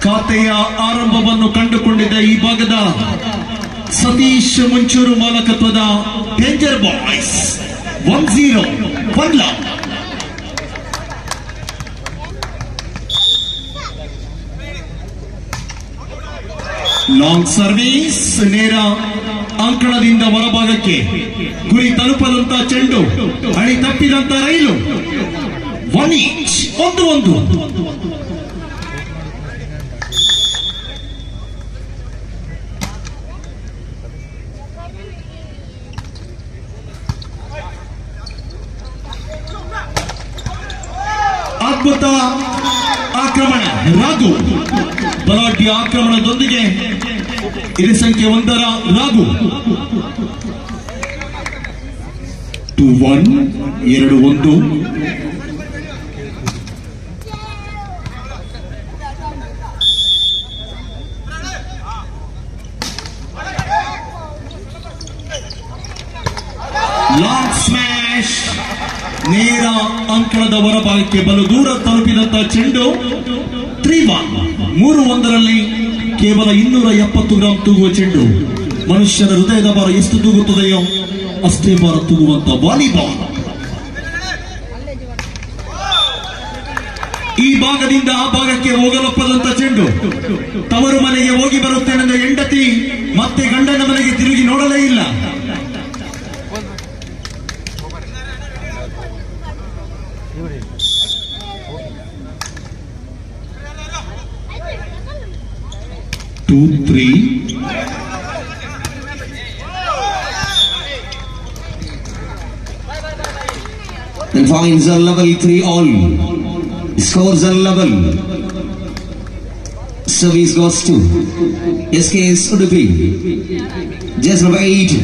ಖಾತೆಯ ಆರಂಭವನ್ನು ಕಂಡುಕೊಂಡಿದ್ದ ಈ ಭಾಗದ ಸತೀಶ್ ಮುಂಚೂರು ಮಾಲಕತ್ವದ danger boys 1-0 1 love. Long service ನೇರ ಅಂಕಣದಿಂದ ಹೊರಭಾಗಕ್ಕೆ ಗುರಿ ತಲುಪದಂತ ಚೆಂಡು ಹಳಿ ತಪ್ಪಿದಂತ ರೈಲು 1 ಈಚ್ 1-1. ಅದ್ಭುತ ಆಕ್ರಮಣ ರಾಘು. ಬಲಾಢ್ಯ ಆಕ್ರಮಣದೊಂದಿಗೆ ಇದು ಸಂಖ್ಯೆ 1 ರಾಘು. 2-1 2-1. ಲಾಂಗ್ ಸ್ಮ್ಯಾಶ್ ನೇರ ಅಂಕಣದ ಹೊರಭಾಗಕ್ಕೆ ಬಲು ದೂರ ತಲುಪಿದಂತ ಚೆಂಡು 3-1 3-1ರಲ್ಲಿ ಕೇವಲ 270 ಗ್ರಾಂ ತೂಗುವ ಚೆಂಡು. ಮನುಷ್ಯನ ಹೃದಯದ ಭಾರ ಎಷ್ಟು ತೂಗುತ್ತದೆಯೋ ಅಷ್ಟೇ ಭಾರ ತೂಗುವಂತ ವಾಲಿಬಾಲ್. ಈ ಭಾಗದಿಂದ ಆ ಭಾಗಕ್ಕೆ ಹೋಗಲೊಪ್ಪದಂತ ಚೆಂಡು. ತವರು ಮನೆಗೆ ಹೋಗಿ ಬರುತ್ತೇನೆಂದ ಹೆಂಡತಿ ಮತ್ತೆ ಗಂಡನ ಮನೆಗೆ ತಿರುಗಿ ನೋಡಲೇ ಇಲ್ಲ. Two, three. And points are level 3-all. Scores are level. Service goes to SKS Udupi. Just number 8.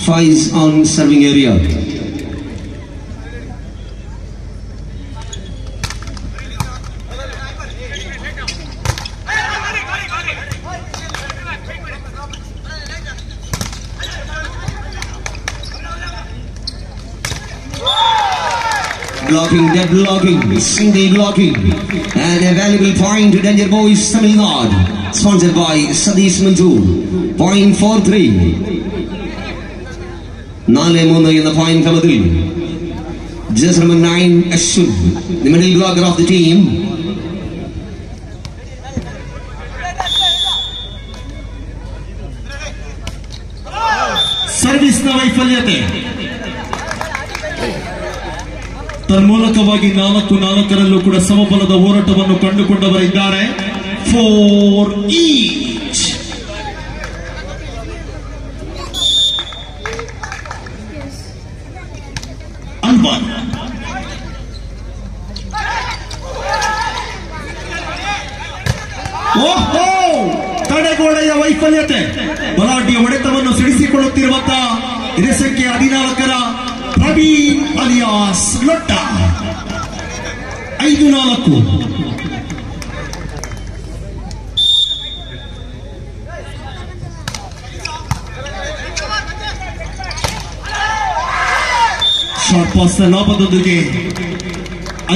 Fives on serving area. Blocking, dead blocking, single blocking, and a valuable point to Danger Boys Tamil Nadu, sponsored by Sadish Manjoor. Point 4-3. 4-3 in the point Kamadil. Just number 9, Ashun, the middle blocker of the team. Service ನ ವೈಫಲ್ಯತೆ ತನ್ಮೂಲಕವಾಗಿ 4-4ರಲ್ಲೂ ಕೂಡ ಸಮಬಲದ ಹೋರಾಟವನ್ನು ಕಂಡುಕೊಂಡವರಿದ್ದಾರೆ. 4 each. Anwar ಓಹೋ, ತಡೆಗೋಡೆಯ ವೈಫಲ್ಯತೆ. ಬಲಾಢ್ಯ ಹೊಡೆತವನ್ನು ಸಿಡಿಸಿಕೊಳ್ಳುತ್ತಿರುವಂತಹ ಇದೇ ಸಂಖ್ಯೆ 14ರ Praveen alias ಲೊಟ್ಟ. 5-4. Short pass ಲಾಭದೊಂದಿಗೆ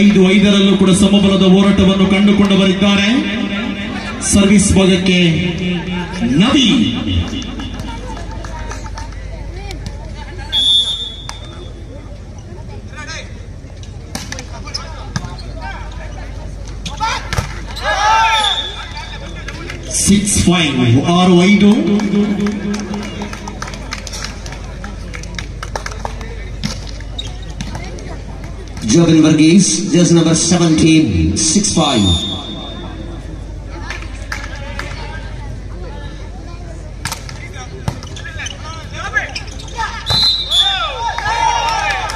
5-5ರಲ್ಲೂ ಕೂಡ ಸಮಬಲದ ಹೋರಾಟವನ್ನು ಕಂಡುಕೊಂಡವರಿದ್ದಾರೆ. Service ಭಾಗಕ್ಕೆ ನವಿ. Six 6-5. Jovin Varghese, just number 17, 6-5.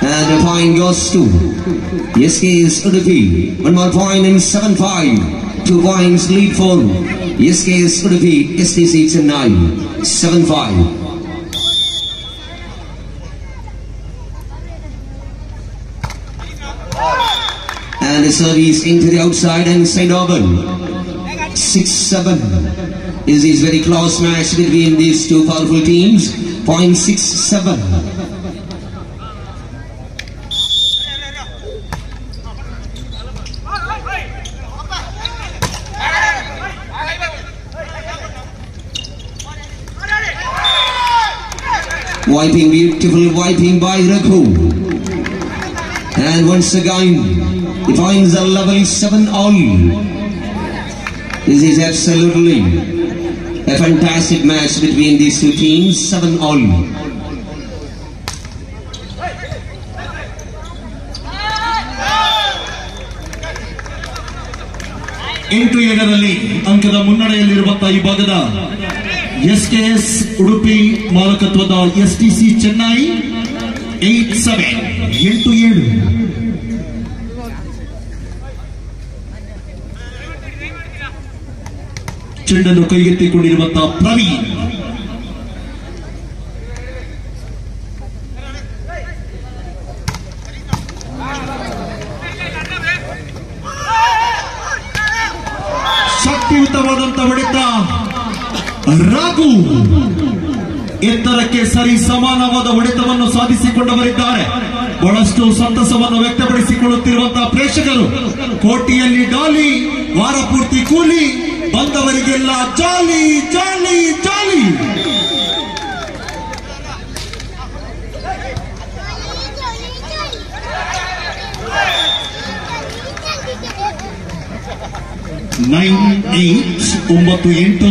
And the point goes to SKS Udupi. One more point in 7-5. 2 points lead for SKS Udupi, STC Chennai. 7-5. And the service into the outside and inside Auburn. 6-7. This is very close match between these two powerful teams. Point 6-7. Wiping, beautiful wiping by Raghu. And once again, he finds a level 7 all. This is absolutely a fantastic match between these two teams, 7 all. ಎಂಟು ಏಳರಲ್ಲಿ ಅಂಕದ ಮುನ್ನಡೆಯಲ್ಲಿರುವಂತಹ ಈ ಭಾಗದ SKS Udupi ಮಾಲಕತ್ವದ STC Chennai 8-7 8-7. ಚೆಂಡನ್ನು ಕೈಗೆತ್ತಿಕೊಂಡಿರುವಂತಹ ಪ್ರವೀಣ್ ಶಕ್ತಿಯುತವಾದಂತಹ ಹೊಡೆತ. ರಾಘು ಎತ್ತರಕ್ಕೆ ಸರಿ ಸಮಾನವಾದ ಹೊಡೆತವನ್ನು ಸಾಧಿಸಿಕೊಂಡವರಿದ್ದಾರೆ. ಬಹಳಷ್ಟು ಸಂತಸವನ್ನು ವ್ಯಕ್ತಪಡಿಸಿಕೊಳ್ಳುತ್ತಿರುವಂತಹ ಪ್ರೇಕ್ಷಕರು. ಕೋಟಿಯಲ್ಲಿ ಡಾಲಿ, ವಾರ ಪೂರ್ತಿ ಕೂಲಿ, ಬಂದವರಿಗೆಲ್ಲ jolly jolly jolly. Nine 8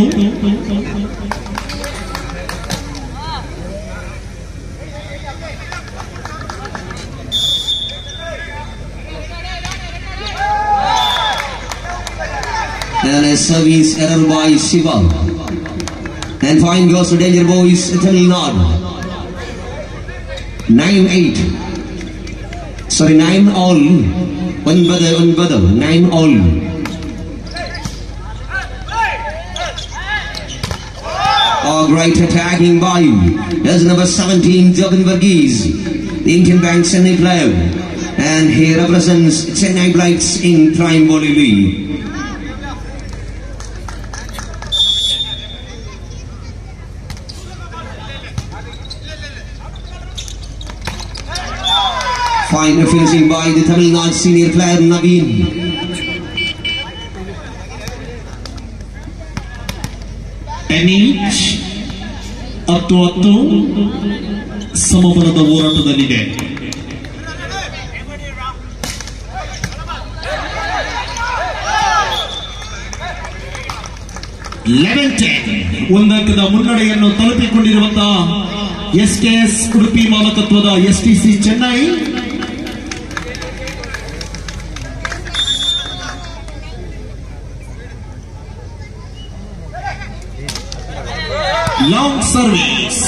And a service error by Shiva. And fine goes to Danger Boys Tamil Nadu. 9-8. Sorry, 9 all. One brother, 9 all. Oh, great attacking by there's number 17, Jobin Varghese, the Indian Bank Chennai player. And he represents Chennai Blights in Prime Volley League. Fine finishing by the Tamil Nadu senior player Naveen. ಎನೀಚ್ 10-10 ಸಮಬಲದ ಹೋರಾಟದಲ್ಲಿದೆ. ಒಂದಂಕದ ಮುನ್ನಡೆಯನ್ನು ತಲುಪಿಕೊಂಡಿರುವಂತಹ SKS Udupi ಮಾಲಕತ್ವದ STC Chennai. Long service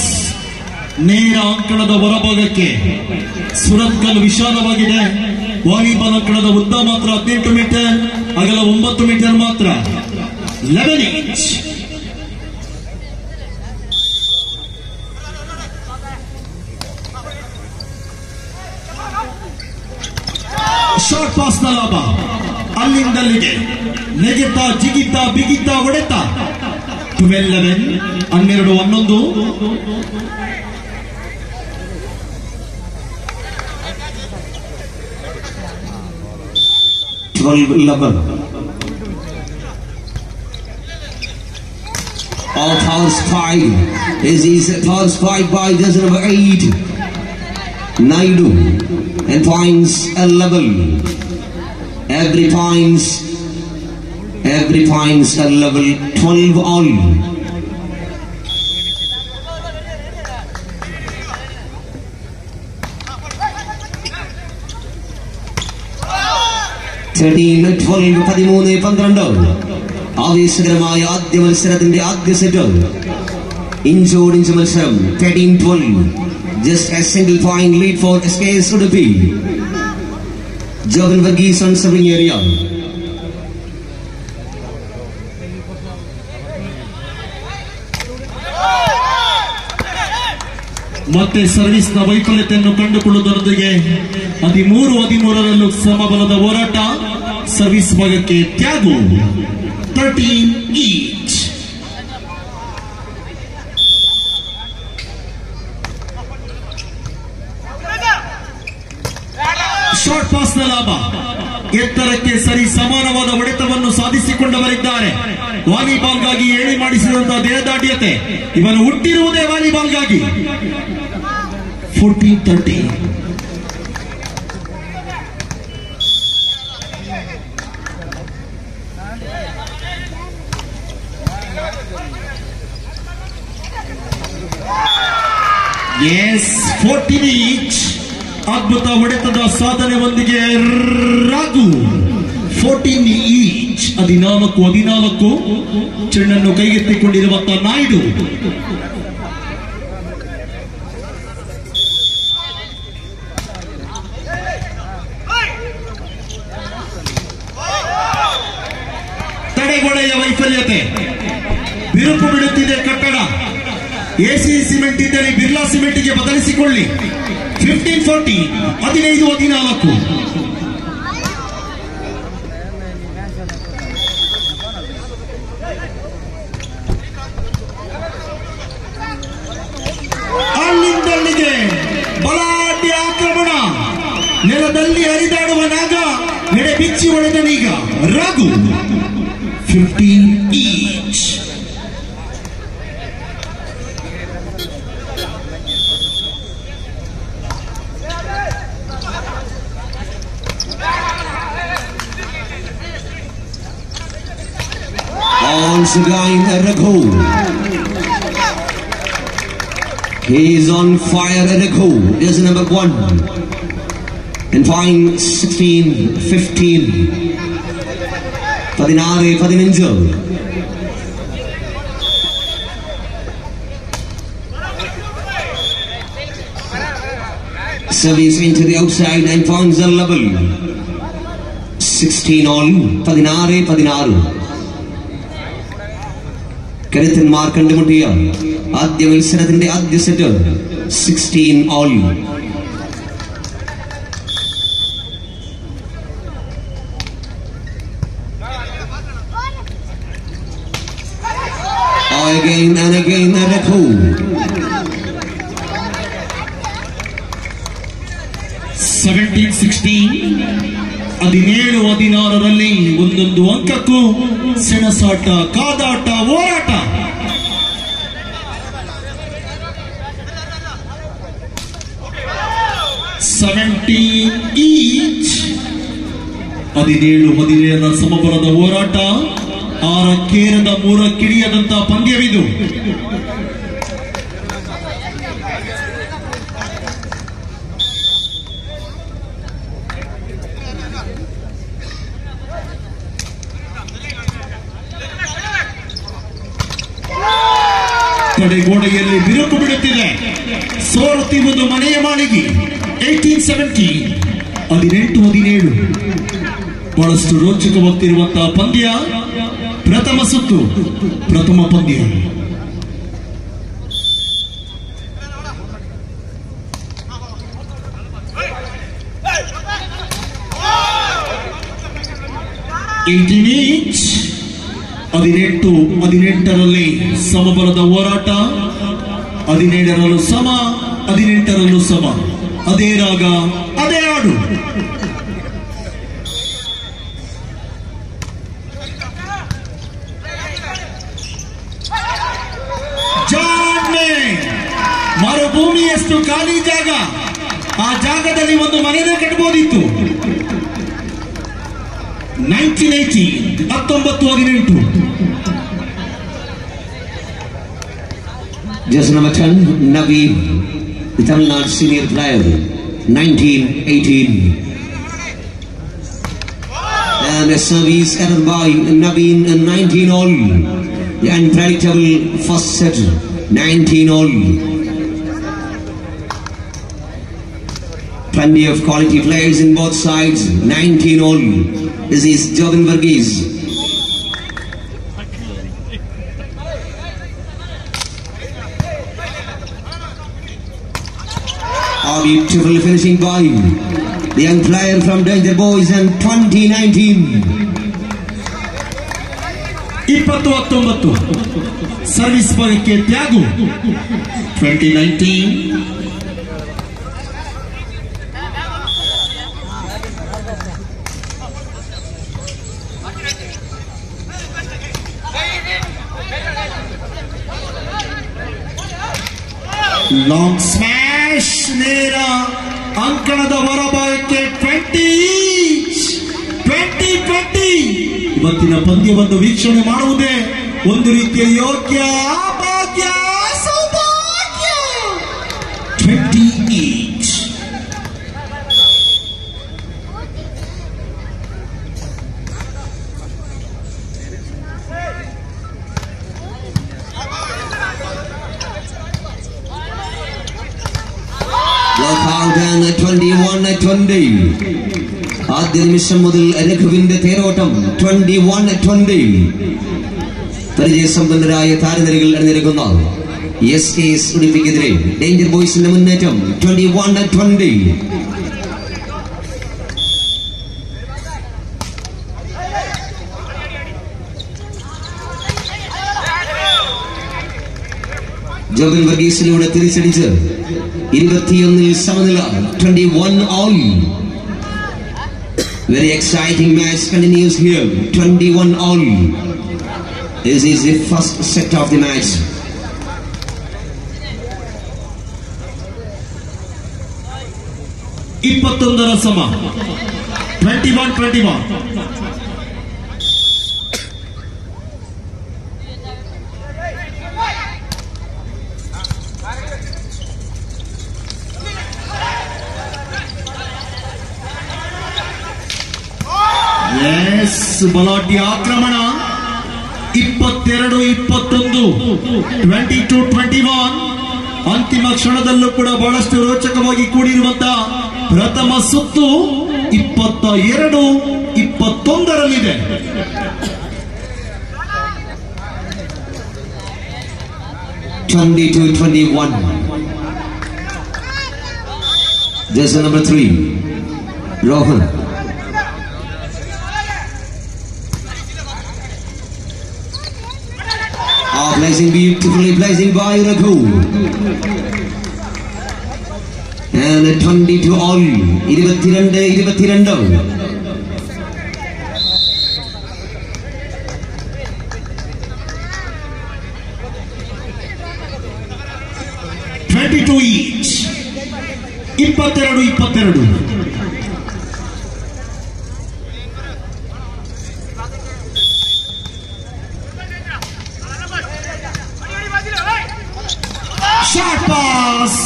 ನೇರ ಅಂಕಣದ ಹೊರಭಾಗಕ್ಕೆ. ಸುರತ್ಕಲ್ ವಿಶಾಲವಾಗಿದೆ. ವಾಲಿಬಾಲ್ ಅಂಕಣದ ಉದ್ದ ಮಾತ್ರ 18 ಮೀಟರ್, ಅಗಲ 9 ಮೀಟರ್ ಮಾತ್ರ. 11 ಇಂಚ್. ಶಾರ್ಟ್ ಪಾಸ್ ನ ಲಾಭ. ಅಲ್ಲಿಂದಲ್ಲಿಗೆ ನೆಗೆತ ಜಿಗಿತ ಬಿಗಿತ ಹೊಡೆತ. 12-11 12-11. All fouls 5. This is fouls 5 by just number 8, Naidu, and points 11. Every points are level 12 all. ആവേശകരമായ ആദ്യ മത്സരത്തിന്റെ ആദ്യ സെറ്റ് ഇഞ്ചോടിഞ്ച് മത്സരം 13-12. Just a single point lead for SKS Udupi. Jobin Varghese on serving area. ಮತ್ತೆ ಸರ್ವಿಸ್ ನ ವೈಫಲ್ಯತೆಯನ್ನು ಕಂಡುಕೊಳ್ಳುವುದರೊಂದಿಗೆ 13-13ರಲ್ಲೂ ಸಮಬಲದ ಹೋರಾಟ. Service ಭಾಗಕ್ಕೆ ತ್ಯಾಗು 13 each. ಶಾರ್ಟ್ ಪಾಸ್ ನ ಲಾಭ. ಎತ್ತರಕ್ಕೆ ಸರಿ ಸಮಾನವಾದ ಹೊಡೆತವನ್ನು ಸಾಧಿಸಿಕೊಂಡವರಿದ್ದಾರೆ. ವಾಲಿಬಾಲ್ಗಾಗಿ ಏಳಿ ಮಾಡಿಸಿದಂತಹ ದೇಹದಾಢ್ಯತೆ. ಇವನು ಹುಟ್ಟಿರುವುದೇ ವಾಲಿಬಾಲ್ಗಾಗಿ. 14-30. Yes, 14 each. ಅದ್ಭುತ ಹೊಡೆತದ ಸಾಧನೆಯೊಂದಿಗೆ ರಾಘು 14 ಈಚ್ 14 ಚೆಂಡನ್ನು ಕೈಗೆತ್ತಿಕೊಂಡಿರುವಂತಹ ನಾಯ್ಡು. ತಡೆಗೋಡೆಯ ವೈಫಲ್ಯತೆ, ಬಿರುಕು ಬಿಡುತ್ತಿದೆ ಕಟ್ಟಡ. ಎಸಿ ಸಿಮೆಂಟ್ ಇದ್ದಲ್ಲಿ ಬಿರ್ಲಾ ಸಿಮೆಂಟ್ಗೆ ಬದಲಿಸಿಕೊಳ್ಳಿ. 15-40, 15-14. ಅಲ್ಲಿಂದಲ್ಲಿಗೆ ಬಲಾಢ್ಯ ಆಕ್ರಮಣ. ನೆಲದಲ್ಲಿ ಹರಿದಾಡುವ ನಾಗ ನೆಡೆ ಬಿಚ್ಚಿ ಹೊಡೆದನೀಗ Raghu. 15 each. Once again, Raghu. He is on fire, Raghu. There's number 1. And fine 16-15. 16-15. Service into the outside and finds the level. 16-all. 16-16. കരുത്തൻ Mar കണ്ടുമുട്ടിയ ആദ്യ മത്സരത്തിന്റെ ആദ്യ set 16-all. Again and again Raghu. 17-16. 17-16ರಲ್ಲಿ ಒಂದೊಂದು ಅಂಕಕ್ಕೂ ಸೆಣಸಾಟ, ಕಾದಾಟ, ಹೋರಾಟ. ಈಚ್ 17-17 ಸಮಬಲದ ಹೋರಾಟ. 6 3 ಪಂದ್ಯವಿದು. ತಡೆಗೋಡೆಯಲ್ಲಿ ಬಿರುಕು ಬಿಡುತ್ತಿದೆ. ಸೋರುತ್ತಿರುವುದು ಮನೆಯ ಮಾಳಿಗೆ. 18-17. 18-17. ಬಹಳಷ್ಟು ರೋಚಕವಾಗ್ತಿರುವಂತಹ ಪಂದ್ಯ. ಪ್ರಥಮ ಸುತ್ತು, ಪ್ರಥಮ ಪಂದ್ಯ. ಈಚ್ 18-18ರಲ್ಲಿ ಸಮಬಲದ ಹೋರಾಟ. 17ರಲ್ಲೂ ಸಮ, 18ರಲ್ಲೂ ಸಮ. ಅದೇ ರಾಗ, ಅದೇ ಹಾಡು. ಮರುಭೂಮಿಯಷ್ಟು ಖಾಲಿ ಜಾಗ. ಆ ಜಾಗದಲ್ಲಿ ಒಂದು ಮನೆಯೇ ಕಟ್ಟಬಹುದಿತ್ತು. 1980, 19-18. Just number 10, Naveen, the Tamil Nadu senior player, 19-18. And a service error by Naveen, 19-all. The unpredictable first set, 19-all. Plenty of quality players in both sides, 19-all. This is Jovin Varghese. A beautiful finishing by the young player from Danger Boys and 2019. 20-19 service ಭಾಗಕ್ಕೆ ತ್ಯಾಗು. 2019. Long smash. Smash ನೇರ ಅಂಕಣದ ಹೊರಭಾಗಕ್ಕೆ 20-20. ಇವತ್ತಿನ ಪಂದ್ಯವನ್ನು ವೀಕ್ಷಣೆ ಮಾಡುವುದೇ ಒಂದು ರೀತಿಯ ಯೋಗ್ಯ ಭಾಗ್ಯ ಸೌಭಾಗ್ಯ. 20 each. Lockout and 21-20. ആദ്യ നിമിഷം മുതൽ രഘുവിന്റെ തേരോട്ടം 21-20. പരിചയസമ്പന്നരായ താരനിരകൾ അണിനിരക്കുന്ന SKS ഉടുപ്പിക്കെതിരെ ഡേഞ്ചർ ബോയ്സിന്റെ മുന്നേറ്റം 21-20. ജോബിൻ വർഗീസിലൂടെ തിരിച്ചടിച്ച് 21 സമനില. 21 all. Very exciting match continues here. 21 all. This is the first set of the match. ಇಪ್ಪತ್ತೊಂದರ ಸಮ 21-21. ಬಲಾಢ್ಯ ಆಕ್ರಮಣ 22-21. 22-21. ಅಂತಿಮ ಕ್ಷಣದಲ್ಲೂ ಕೂಡ ಬಹಳಷ್ಟು ರೋಚಕವಾಗಿ ಕೂಡಿರುವಂತಹ ಪ್ರಥಮ ಸುತ್ತು 22-21 22-21. Jersey number 3, Rohan. Blazing beautifully, blazing by Raghu. And 22 all. 22. 22 each. 22.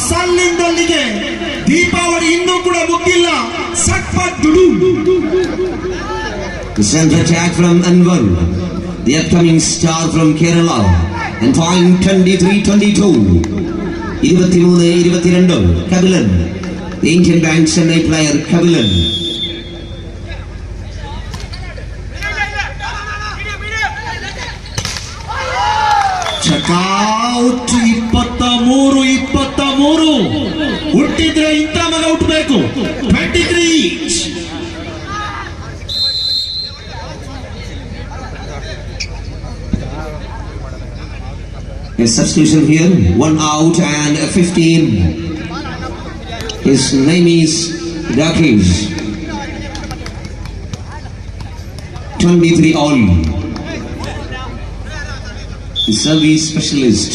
ಸಲ್ಲಿಂದಲ್ಲಿಗೆ Deepavali ಇನ್ನೂ ಕೂಡ ಮುಗಿಲ್ಲ. The center attack from Anwar, the upcoming star from Kerala, and point 23-22. 23-22. Kabilan, the Indian Bank Chennai player Kabilan. Checkout 23. ಹುಟ್ಟಿದ್ರೆ ಇಂಥ ಮಗ ಹುಟ್ಟಬೇಕು. 23 each. A substitution here, 1 out and 15. His name is Rakesh. 23 all. The service specialist.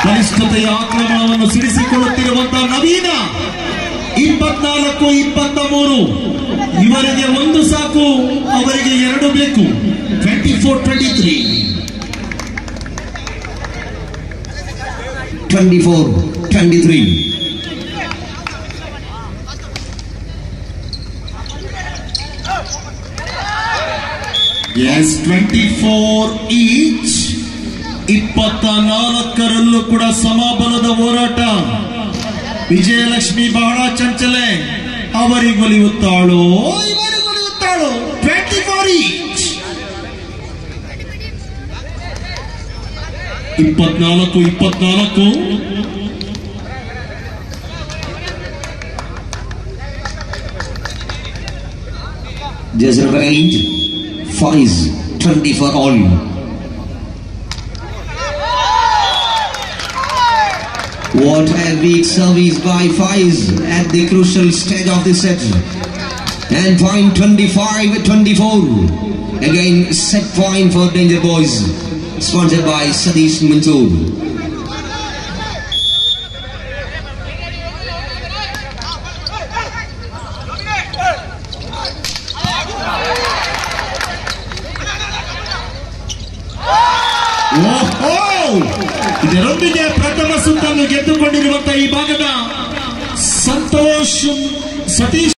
ಬಲಿಷ್ಠತೆಯ ಆಕ್ರಮಣವನ್ನು ಸಿಡಿಸಿಕೊಳ್ಳುತ್ತಿರುವಂತಹ ನವೀನ 24-23. ಇವರಿಗೆ ಒಂದು ಸಾಕು, ಅವರಿಗೆ ಎರಡು ಬೇಕು. 24-23. 24-23. Yes, 24 each. 24ರಲ್ಲೂ ಕೂಡ ಸಮಬಲದ ಹೋರಾಟ. ವಿಜಯಲಕ್ಷ್ಮಿ ಬಹಳ ಚಂಚಲೆ. ಅವರಿಗೊಲಿಯುತ್ತಾಳೋ ಇವರಿಗೊಲಿಯುತ್ತಾಳೋ. 24 each. 24. Jersey number 8, Faiz, 24 all. What a big service by Faiz at the crucial stage of the set. And point 25-24. Again, set point for Danger Boys. Sponsored by Satish Mansoor. ಇದರೊಂದಿಗೆ ಪ್ರಥಮ ಸುತ್ತನ್ನು ಗೆದ್ದುಕೊಂಡಿರುವಂತಹ ಈ ಭಾಗದ ಸಂತೋಷ್ ಸತೀಶ್